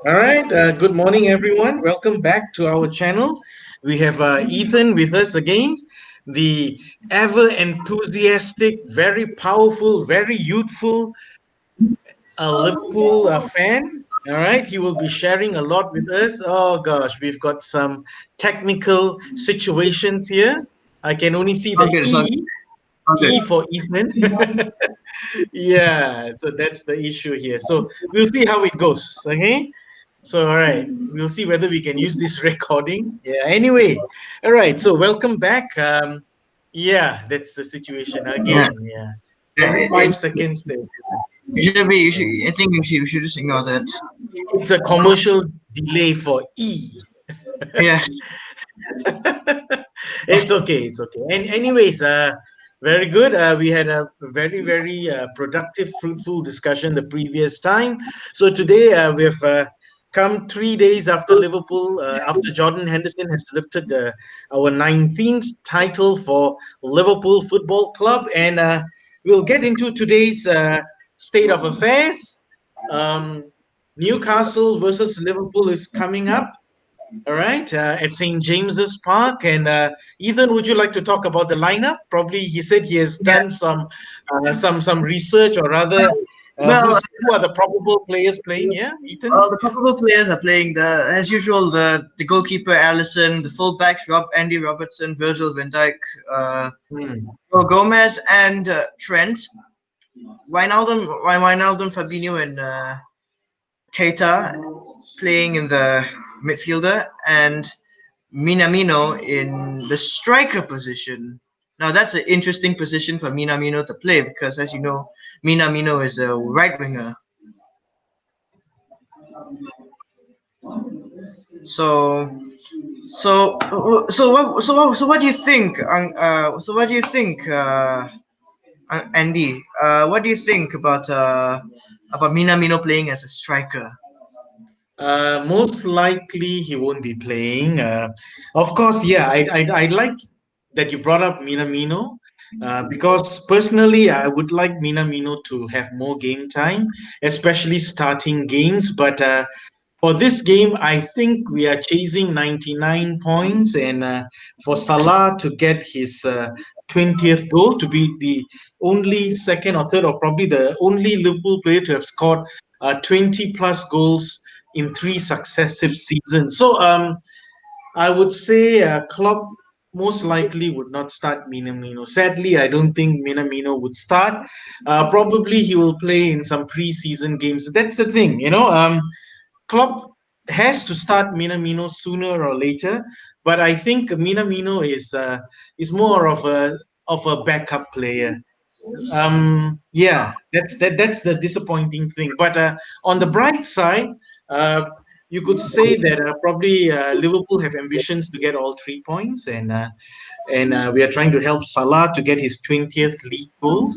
All right. Good morning, everyone. Welcome back to our channel. We have Ethan with us again, the ever enthusiastic, very powerful, very youthful Liverpool fan. All right. He will be sharing a lot with us. Oh, gosh. We've got some technical situations here. I can only see the Okay, so okay. E for Ethan. Yeah. So that's the issue here. So we'll see how it goes. Okay. So, all right, we'll see whether we can use this recording. Yeah, anyway, all right, so welcome back. Yeah, that's the situation Yeah, again. Yeah, every it, it, 5 seconds, there. it should be. I think we should just ignore that. It's a commercial delay for E. Yes. It's okay, it's okay. And, anyways, very good. We had a very, very productive, fruitful discussion the previous time. So, today we've come 3 days after Liverpool, after Jordan Henderson has lifted our 19th title for Liverpool Football Club. And we'll get into today's state of affairs. Um, Newcastle versus Liverpool is coming up. All right, at St. James's Park. And Ethan, would you like to talk about the lineup? Probably he said he has Yeah. done some research, or rather, Well, who are the probable players playing? Yeah, Ethan. the probable players are playing as usual. The goalkeeper Allison, the fullbacks Andy Robertson, Virgil van Dijk, Hmm. Joe Gomez, and Trent. Wijnaldum, Fabinho, and Keita playing in the midfielder, and Minamino in the striker position. Now that's an interesting position for Minamino to play because, as you know, Minamino is a right winger. So, what do you think? What do you think, Andy? What do you think about Minamino playing as a striker? Most likely he won't be playing. Of course, yeah, I like that you brought up Minamino, because personally I would like Minamino to have more game time, especially starting games. But for this game, I think we are chasing 99 points, and for Salah to get his 20th goal, to be the only second or third, or probably the only Liverpool player to have scored 20 plus goals in three successive seasons. So I would say Klopp most likely would not start Minamino. Sadly, I don't think Minamino would start. Probably he will play in some preseason games. That's the thing, Klopp has to start Minamino sooner or later, but I think Minamino is more of a backup player. Yeah, that's the disappointing thing. But on the bright side, uh, you could say that probably Liverpool have ambitions to get all 3 points, and we are trying to help Salah to get his 20th league goal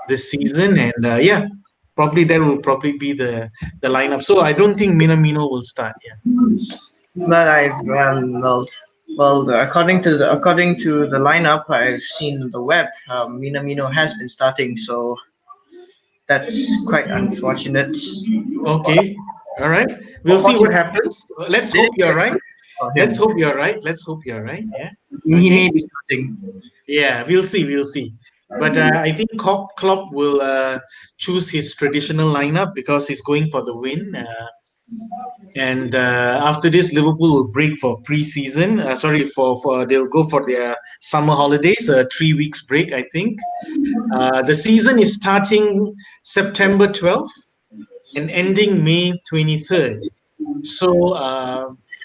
this season. And yeah, probably that will probably be the lineup. So I don't think Minamino will start. Yeah. But according to the lineup I've seen on the web, Minamino has been starting, so that's quite unfortunate. Okay. All right. We'll see what Unfortunate. happens. Let's Did hope you're it right. for Let's him? hope you're right. Let's hope you're right. Yeah. He Okay. may be starting. Yeah, we'll see. We'll see. But I think Klopp will choose his traditional lineup because he's going for the win. And after this, Liverpool will break for pre-season. Sorry, for they'll go for their summer holidays, a 3 weeks break, I think. The season is starting September 12th and ending May 23rd. So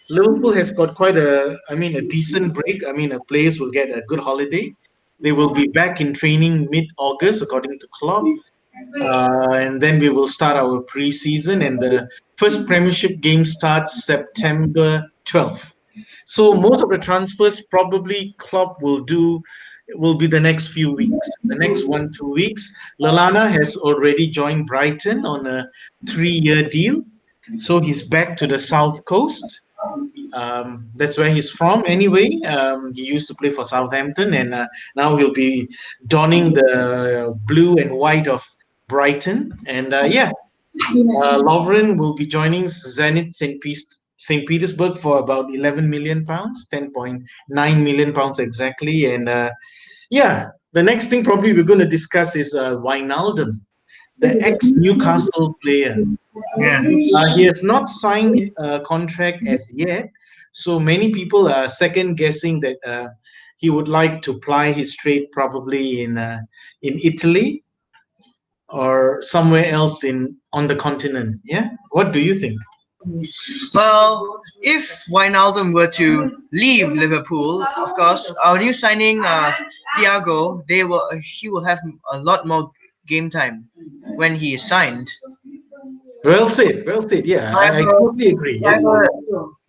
Liverpool has got a decent break. I mean, players will get a good holiday. They will be back in training mid-August, according to Klopp, and then we will start our pre-season. And the first Premiership game starts September 12th. So most of the transfers probably Klopp will be the next few weeks, the next 1 2 weeks. Lalana has already joined Brighton on a 3-year deal, so he's back to the South Coast. That's where he's from anyway. He used to play for Southampton, and now he'll be donning the blue and white of Brighton, and yeah, Lovren will be joining Zenit St. Petersburg for about 11 million pounds, 10.9 million pounds exactly. And yeah, the next thing probably we're going to discuss is Wijnaldum, the ex Newcastle player. Yeah. He has not signed a contract as yet, so many people are second guessing that he would like to ply his trade probably in Italy or somewhere else in on the continent. Yeah, what do you think? Well, if Wijnaldum were to leave Liverpool, of course, our new signing, Thiago, he will have a lot more game time when he is signed. Well said, well said. Yeah, I However, totally agree. Yeah, however,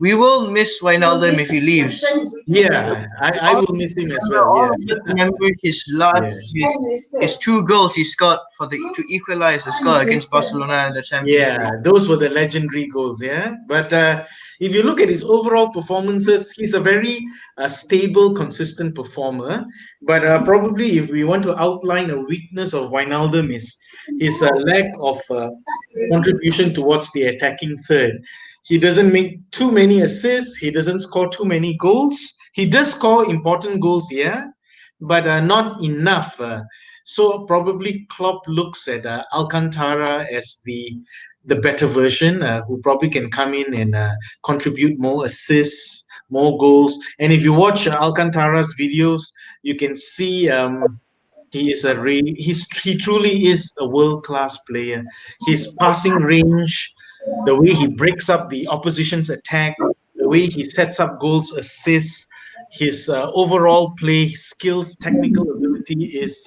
we will miss Wijnaldum if he leaves. yeah, I All, will miss him as well. Yeah, all of us remember yeah. his two goals he scored to equalize the score against Barcelona in the Champions Yeah, League. those were the legendary goals. Yeah, but if you look at his overall performances, he's a very stable, consistent performer. But probably, if we want to outline a weakness of Wijnaldum, is his lack of contribution towards the attacking third. He doesn't make too many assists. He doesn't score too many goals. He does score important goals, yeah, but not enough. So probably Klopp looks at Alcantara as the better version, who probably can come in and contribute more assists, more goals. And if you watch Alcantara's videos, you can see he truly is a world class player. His passing range, the way he breaks up the opposition's attack, the way he sets up goals, assists, his overall play skills, technical ability is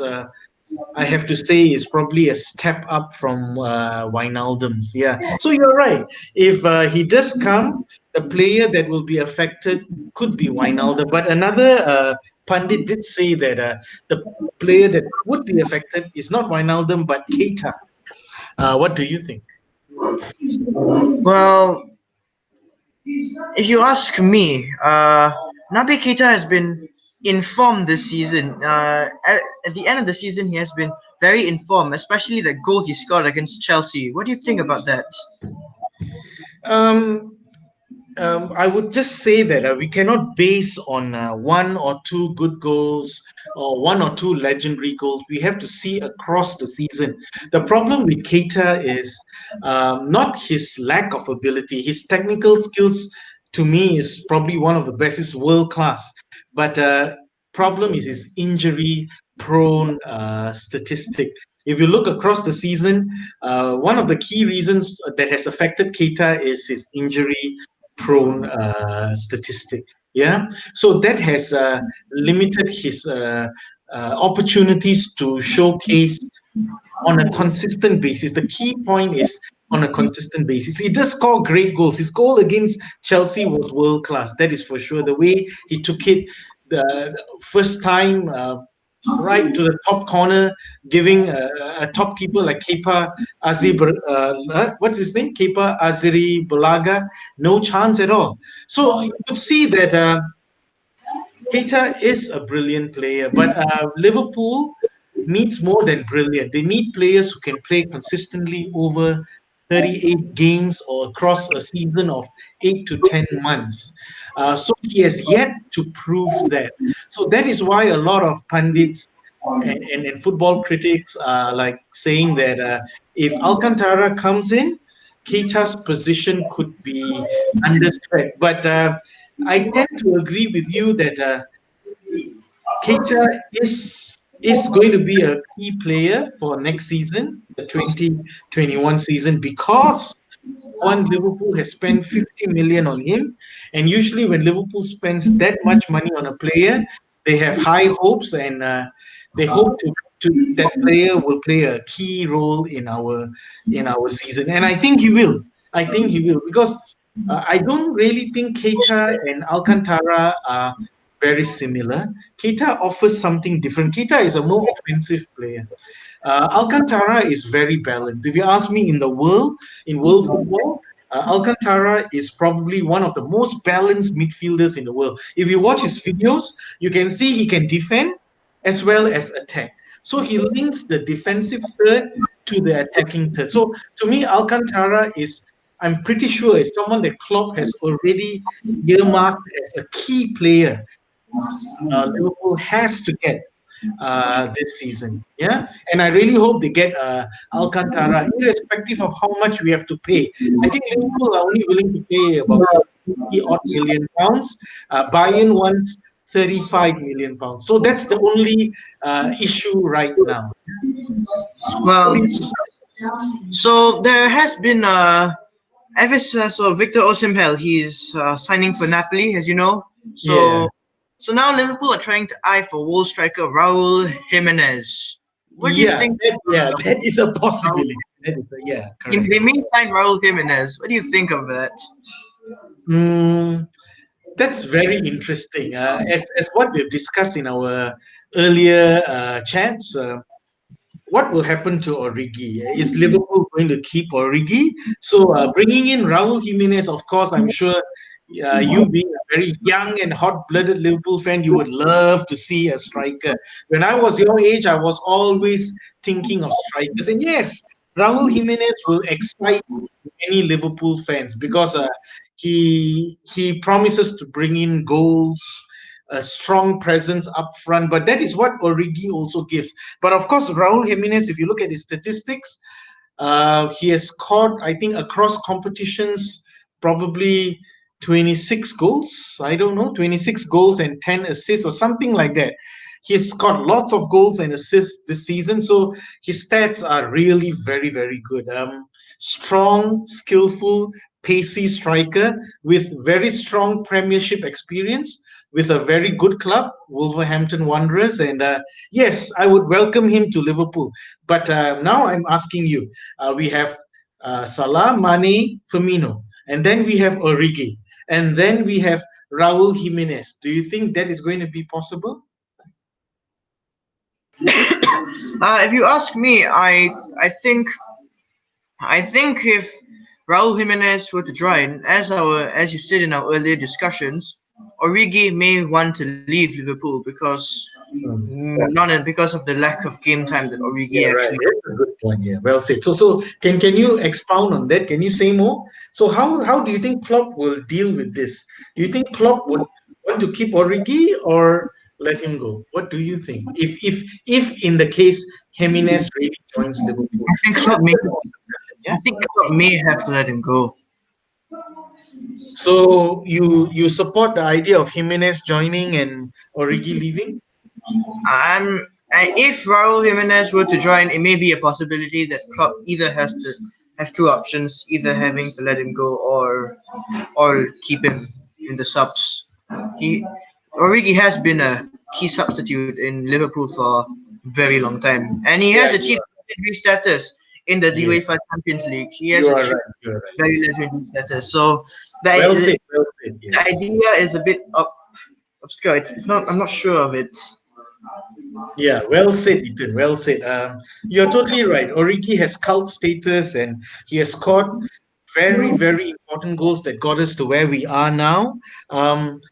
I have to say is probably a step up from Wijnaldum's. Yeah. So you're right. If he does come, the player that will be affected could be Wijnaldum. But another pundit did say that the player that would be affected is not Wijnaldum but Keita. What do you think? Well, if you ask me, Naby Keita has been informed this season. At the end of the season, he has been very informed, especially the goal he scored against Chelsea. What do you think about that? Um, I would just say that we cannot base on one or two good goals or one or two legendary goals. We have to see across the season. The problem with Keita is not his lack of ability. His technical skills, to me, is probably one of the best. Is world class. But problem is his injury-prone statistic. If you look across the season, one of the key reasons that has affected Keita is his injury prone statistic. Yeah, so that has limited his opportunities to showcase on a consistent basis. The key point is on a consistent basis. He does score great goals. His goal against Chelsea was world class. That is for sure. The way he took it the first time. Right to the top corner, giving a top keeper like Kepa what's his name? Kepa Aziri Bulaga, no chance at all. So you could see that Keita is a brilliant player, but Liverpool needs more than brilliant. They need players who can play consistently over 38 games or across a season of 8 to 10 months. So he has yet to prove that. So that is why a lot of pundits and football critics are like saying that if Alcantara comes in, Keita's position could be under threat. But I tend to agree with you that Keita is going to be a key player for next season, the 2021 season, because one, Liverpool has spent 50 million on him, and usually when Liverpool spends that much money on a player, they have high hopes and they hope to that player will play a key role in our season, and I think he will. I think he will because I don't really think Keita and Alcantara are very similar. Keita offers something different. Keita is a more offensive player. Alcantara is very balanced. If you ask me, in world football, Alcantara is probably one of the most balanced midfielders in the world. If you watch his videos, you can see he can defend as well as attack. So he links the defensive third to the attacking third. So to me, Alcantara is, I'm pretty sure, is someone that Klopp has already earmarked as a key player Liverpool has to get this season. Yeah, and I really hope they get Alcantara, irrespective of how much we have to pay. I think Liverpool are only willing to pay about 50 odd million pounds. Bayern wants 35 million pounds. So that's the only issue right now. What Well, do you think? so there has been ever since Victor Osimhen, he's signing for Napoli, as you know. Yeah. So now Liverpool are trying to eye for Wolves striker Raul Jimenez. What do you Yeah, think? that is a Raul, possibility. Yeah, correct. they may sign Raul Jimenez. What do you think of that? Mm, that's very interesting. As what we've discussed in our earlier chats, what will happen to Origi? Is Liverpool going to keep Origi? So bringing in Raul Jimenez, of course, I'm sure you being a very young and hot-blooded Liverpool fan, you would love to see a striker. When I was your age, I was always thinking of strikers, and yes, Raul Jimenez will excite many Liverpool fans because he promises to bring in goals, a strong presence up front. But that is what Origi also gives. But of course, Raul Jimenez, if you look at his statistics, he has scored, I think, across competitions, probably 26 goals. I don't know, 26 goals and 10 assists or something like that. He has scored lots of goals and assists this season. So his stats are really very, very good. Strong, skillful, pacey striker with very strong Premiership experience, with a very good club, Wolverhampton Wanderers. And yes, I would welcome him to Liverpool. But now I'm asking you, we have Salah, Mane, Firmino, and then we have Origi, and then we have Raul Jimenez. Do you think that is going to be possible? If you ask me, I think if Raul Jimenez were to join, as you said in our earlier discussions, Origi may want to leave Liverpool Hmm. because of the lack of game time that Origi Yeah, right. actually. That's a good point. Yeah, well said. So can you expound on that? Can you say more? So how do you think Klopp will deal with this? Do you think Klopp would want to keep Origi or let him go? What do you think? If in the case Jimenez really joins Liverpool, I think this is Klopp may. a I yeah. think Klopp may have to let him go. So you support the idea of Jimenez joining and Origi leaving? If Raul Jimenez were to join, it may be a possibility that Klopp either has two options, either having to let him go or keep him in the subs. He Origi has been a key substitute in Liverpool for a very long time, and he Yeah, has achieved legendary status in the yeah, UEFA Champions League. He has you are achieved right. You are right. very legendary status. So Well the, said. Well said. the Yes. idea is a bit obscure. It's not. I'm not sure of it. Yeah, well said, Ethan. Well said. You're totally right. Origi has cult status and he has scored very, very important goals that got us to where we are now.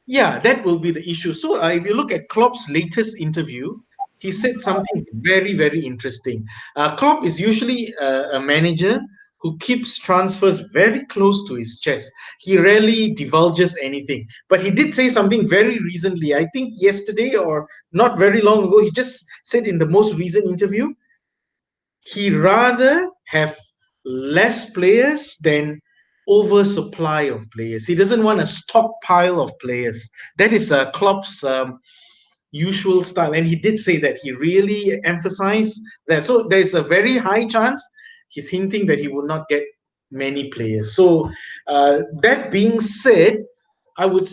Yeah, that will be the issue. So, if you look at Klopp's latest interview, he said something very, very interesting. Klopp is usually a manager who keeps transfers very close to his chest. He rarely divulges anything. But he did say something very recently, I think yesterday or not very long ago. He just said in the most recent interview, he rather have less players than oversupply of players. He doesn't want a stockpile of players. That is Klopp's usual style, and he did say that he really emphasized that. So there's a very high chance he's hinting that he will not get many players. So that being said, I would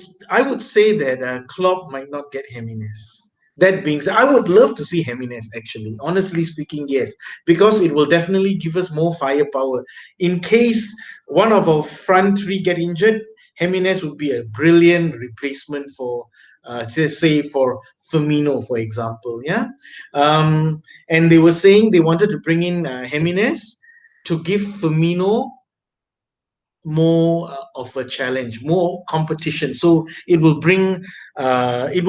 say that Klopp might not get Jimenez. That being said, I would love to see Jimenez actually. Honestly speaking, yes, because it will definitely give us more firepower. In case one of our front three get injured, Jimenez would be a brilliant replacement for, say, for Firmino, for example. Yeah, and they were saying they wanted to bring in Jimenez to give Firmino more of a challenge, more competition. So it will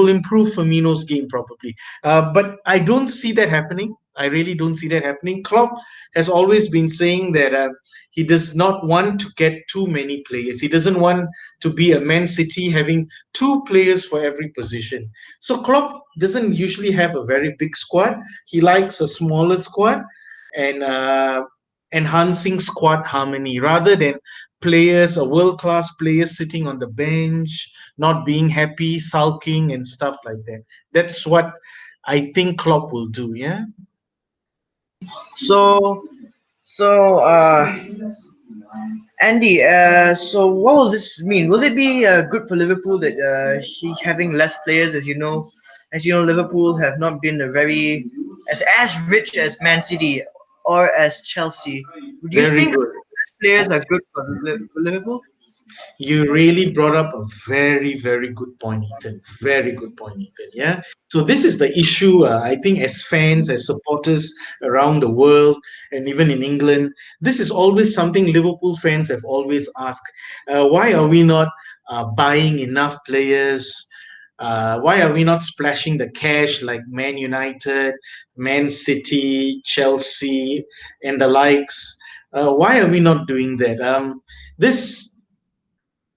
improve Firmino's game probably. But I don't see that happening. I really don't see that happening. Klopp has always been saying that he does not want to get too many players. He doesn't want to be a Man City having two players for every position. So Klopp doesn't usually have a very big squad. He likes a smaller squad and enhancing squad harmony rather than players or world class players sitting on the bench, not being happy, sulking, and stuff like that. That's what I think Klopp will do. Yeah. So, so Andy, so what will this mean? Will it be good for Liverpool that he having less players? As you know, Liverpool have not been a very as rich as Man City or as Chelsea. Do you Very think good. less players are good for for Liverpool? You really brought up a very, very good point, Ethan. Very good point, Ethan. Yeah. So this is the issue. I think as fans, as supporters around the world, and even in England, this is always something Liverpool fans have always asked. Why are we not buying enough players? Why are we not splashing the cash like Man United, Man City, Chelsea, and the likes? Why are we not doing that? This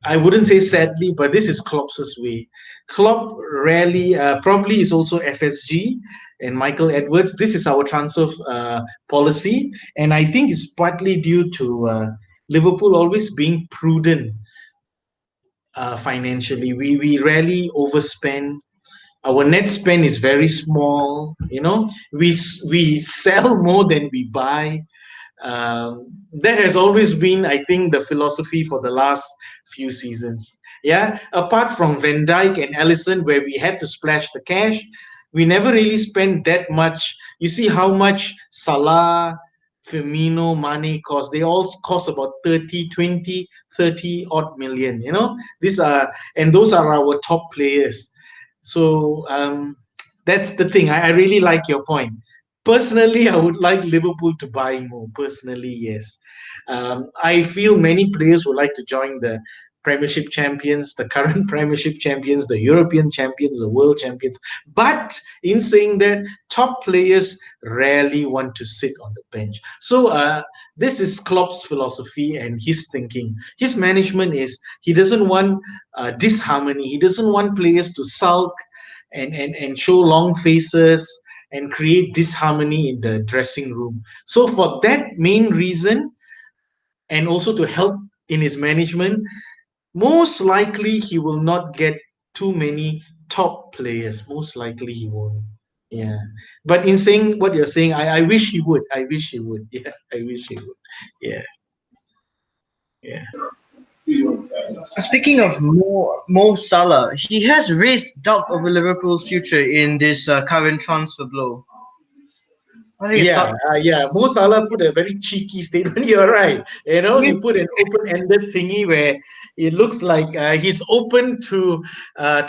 I wouldn't say sadly, but this is Klopp's way. Klopp rarely, probably is also FSG and Michael Edwards. This is our transfer policy, and I think it's partly due to Liverpool always being prudent financially. We rarely overspend. Our net spend is very small. We sell more than we buy. That has always been, I think, the philosophy for the last few seasons. Yeah, apart from Van Dijk and Alisson, where we had to splash the cash, we never really spent that much. You see how much Salah, Firmino, Mane cost. They all cost about 30, 20, 30 odd million. And those are our top players. So that's the thing. I really like your point. Personally, I would like Liverpool to buy more. Personally, yes. I feel many players would like to join the Premiership champions, the current Premiership champions, the European champions, the world champions. But in saying that, top players rarely want to sit on the bench. So this is Klopp's philosophy and his thinking. His management is he doesn't want disharmony. He doesn't want players to sulk and show long faces and create disharmony in the dressing room. So, for that main reason, and also to help in his management, most likely he will not get too many top players. Most likely he won't. Yeah. But in saying what you're saying, I wish he would. I wish he would. Yeah. I wish he would. Yeah. Yeah. Speaking of Mo Salah, he has raised doubt over Liverpool's future in this current transfer blow. What are your Yeah, thoughts? Mo Salah put a very cheeky statement. You're right. He put an open-ended thingy where it looks like he's open to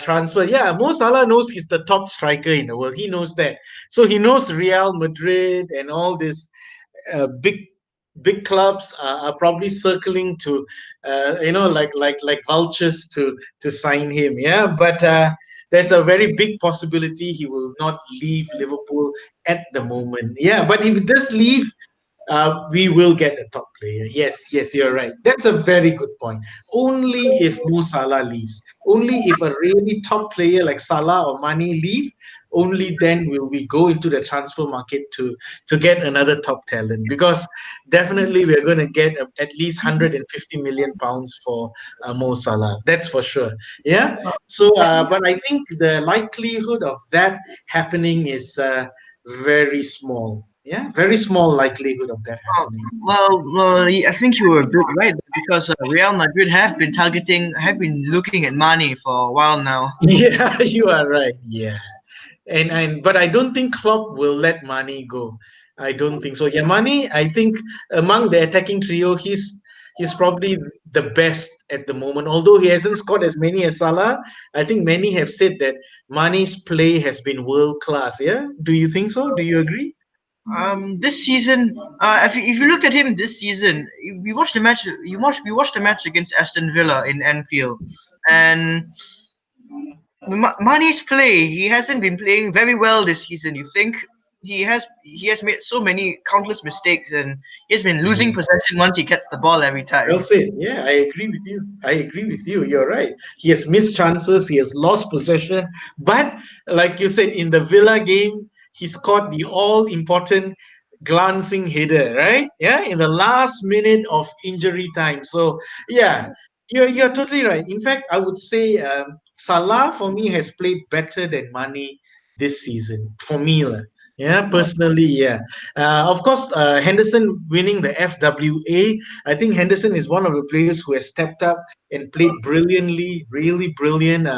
transfer. Yeah, Mo Salah knows he's the top striker in the world. He knows that. So he knows Real Madrid and all this big clubs are probably circling to like vultures to sign him. Yeah, but there's a very big possibility he will not leave Liverpool at the moment. Yeah, but if he does leave, we will get a top player. Yes, yes, you're right. That's a very good point. Only if Mo Salah leaves, only if a really top player like Salah or Mane leave, only then will we go into the transfer market to get another top talent. Because definitely we're going to get at least 150 million pounds for Mo Salah. That's for sure. Yeah. So, but I think the likelihood of that happening is very small. Yeah, very small likelihood of that happening. I think you were a bit right there because Real Madrid have been looking at Mane for a while now. Yeah, you are right. Yeah, and but I don't think Klopp will let Mane go. I don't think so. Yeah, Mane, I think among the attacking trio, he's probably the best at the moment. Although he hasn't scored as many as Salah, I think many have said that Mane's play has been world class. Yeah, do you think so? Do you agree? This season, if you look at him this season, we watched the match. We watched the match against Aston Villa in Anfield, and Mane's play. He hasn't been playing very well this season. You think? he has made so many countless mistakes, and he has been losing Mhm. possession once he gets the ball every Well time. said. Yeah, I agree with you. I agree with you. You're right. He has missed chances. He has lost possession. But like you said, in the Villa game, he scored the all-important glancing header, right? Yeah, in the last minute of injury time. So yeah, you're totally right. In fact, I would say Salah for me has played better than Mane this season. For me, lah. Yeah, personally, yeah. Of course, Henderson winning the FWA. I think Henderson is one of the players who has stepped up and played brilliantly, really brilliant.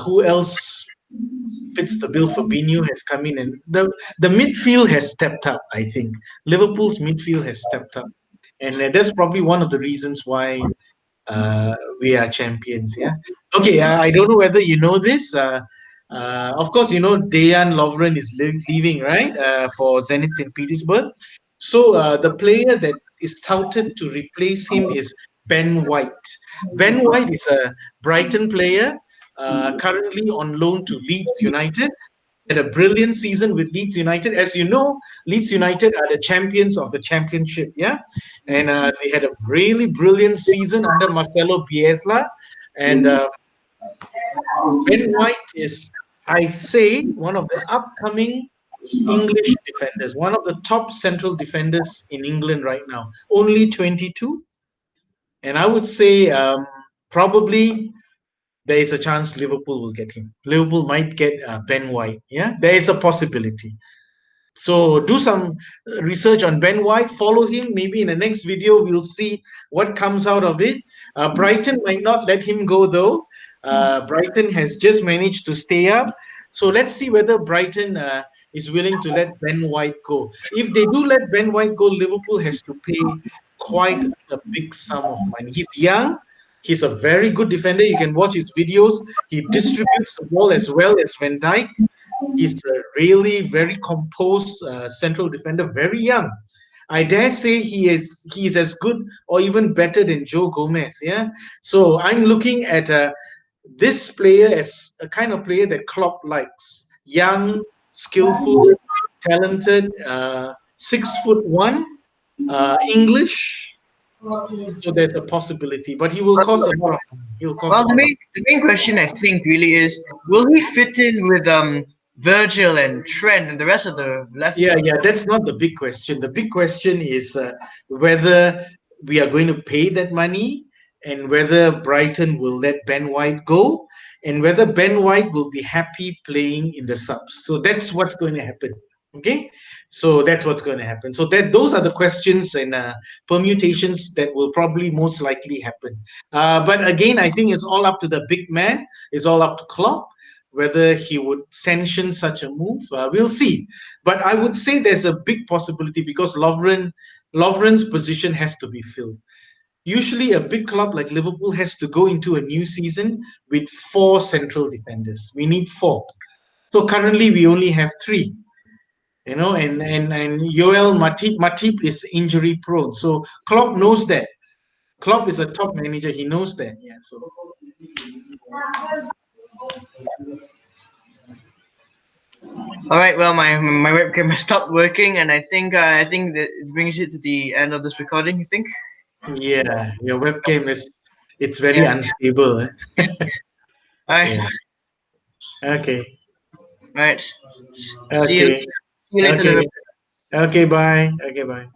Who else fits the bill? Fabinho has come in, and the midfield has stepped up. I think Liverpool's midfield has stepped up, and that's probably one of the reasons why we are champions. Yeah. Okay. I don't know whether you know this. Of course, you know Dejan Lovren is leaving, right? For Zenit St. Petersburg. So the player that is touted to replace him is Ben White. Ben White is a Brighton player, currently on loan to Leeds United. Had a brilliant season with Leeds United. As you know, Leeds United are the champions of the championship, yeah, and they had a really brilliant season under Marcelo Bielsa. And Ben White is, I say, one of the upcoming English defenders, one of the top central defenders in England right now. Only 22, and I would say probably there is a chance Liverpool will get him. Liverpool might get Ben White. Yeah, there is a possibility. So do some research on Ben White, follow him. Maybe in the next video, we'll see what comes out of it. Brighton might not let him go, though. Brighton has just managed to stay up. So let's see whether Brighton is willing to let Ben White go. If they do let Ben White go, Liverpool has to pay quite a big sum of money. He's young. He's a very good defender. You can watch his videos. He distributes the ball as well as Van Dijk. He's a really very composed central defender, very young. I dare say he is as good or even better than Joe Gomez. Yeah. So I'm looking at this player as a kind of player that Klopp likes: young, skillful, talented, 6'1", English. So there's a possibility, but he will cost a lot of money. He'll cost a Well, the lot of. main question I think really is, will he fit in with Virgil and Trent and the rest of the left Yeah, back? yeah, that's not the big question. The big question is whether we are going to pay that money and whether Brighton will let Ben White go and whether Ben White will be happy playing in the subs. So that's what's going to happen. Okay, so that's what's going to happen. So that those are the questions and permutations that will probably most likely happen. But again, I think it's all up to the big man. It's all up to Klopp whether he would sanction such a move. We'll see. But I would say there's a big possibility because Lovren's position has to be filled. Usually, a big club like Liverpool has to go into a new season with four central defenders. We need four. So currently, we only have three. And Yoel Matip is injury prone. So Klopp knows that. Klopp is a top manager. He knows that. Yeah. So All right. Well, my webcam has stopped working, and I think that it brings it to the end of this recording. You think? yeah, your webcam is it's very Yeah. unstable. Eh? All right. Yeah. Okay. All right. See you. Okay. See you later, Okay. Liverpool. Okay. Bye. Okay. Bye.